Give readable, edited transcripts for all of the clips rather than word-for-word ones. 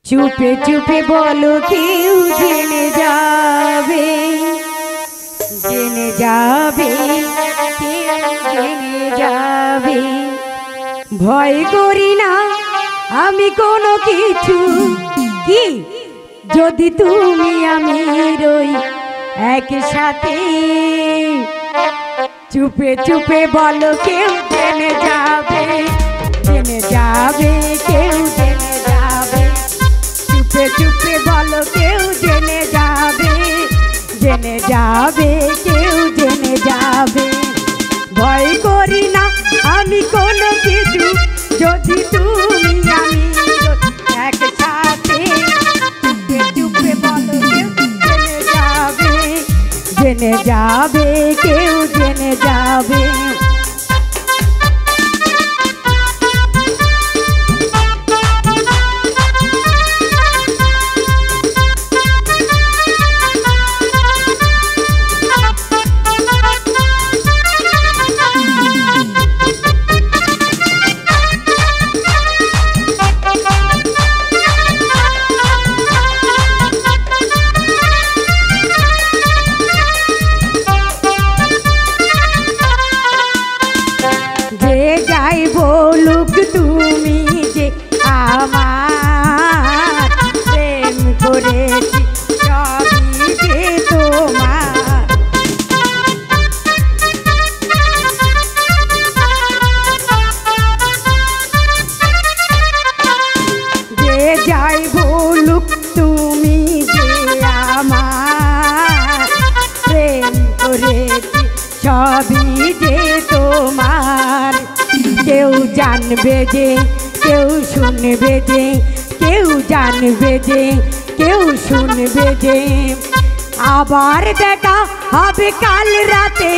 চুপে চুপে বলো কেউ জেনে যাবে, জেনে যাবে, কেউ জেনে যাবে। ভয় করি না আমি কোনো কিছু, কি যদি তুমি আমি রই একসাথে। চুপে চুপে বলো কেউ জেনে যাবে, জেনে যাবে, কেউ জেনে যাবে। চুপে চুপে বলো কেউ জেনে যাবে, জেনে যাবে, কেউ জেনে যাবে। ভয় করি না আমি কোনো কিছু যদি তুমি আমি একসাথে। চুপে চুপে বলো কেউ জেনে যাবে, জেনে যাবে, কেউ জেনে যাবে। যাই বলুক তুমি যে আমার প্রেম করেছি সবই যে তোমার। যে যাই বলুক তুমি যে আমার প্রেম করেছি সবই যে তোমার। কেউ জানবে যে, কেউ শুনবে যে, কেউ জানবে যে, কেউ শুনবে যে। আবার দেখা হবে কাল রাতে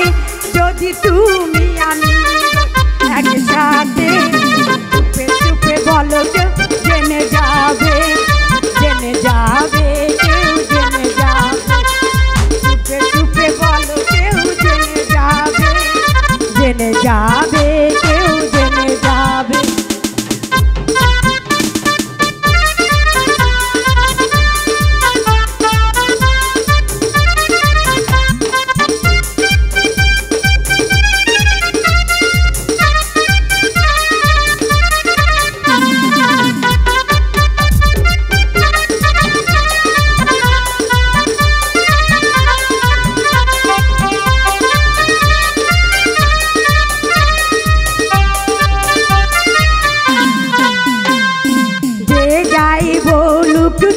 যদি তুমি আমি একসাথে। চুপে চুপে বলো কেউ জেনে যাবে, জেনে যাবে, কেউ জেনে যাবে। চুপে চুপে বলো কেউ জেনে যাবে, জেনে যাবে, কেউ জেনে যাবে।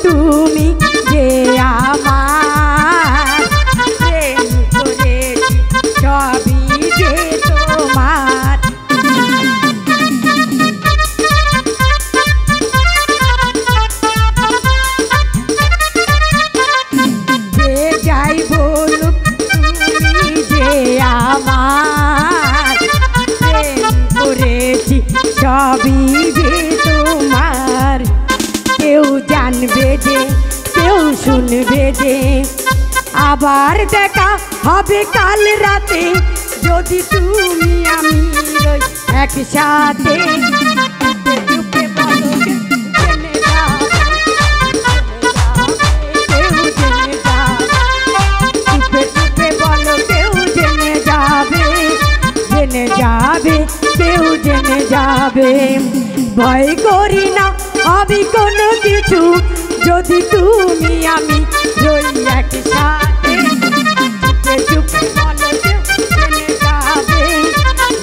তুমি যে আমার প্রেম করেছি সবই যে তোমার। যে যাই বলুক তুমি যে আমার প্রেম করেছি সবই যে তোমার। কেউ জানবে যে, কেউ শুনবে যে। আবার দেখা হবে কাল রাতে যদি তুমি আমি রই একসাথে। চুপে বলো জেনে যাবে, কেউ জেনে যাবে। চুপে চুপে বলো কেউ জেনে যাবে, জেনে যাবে, কেউ জেনে যাবে। ভয় করি না আমি কোনো কিছু যদি তুমি আমি রই একসাথে। চুপে চুপে বলো কেউ জেনে যাবে,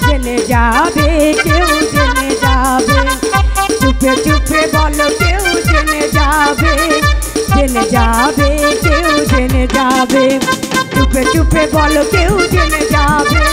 জেনে যাবে, কেউ জেনে যাবে। চুপে চুপে বলো কেউ জেনে যাবে, জেনে যাবে, কেউ জেনে যাবে। চুপে চুপে বলো কেউ জেনে যাবে,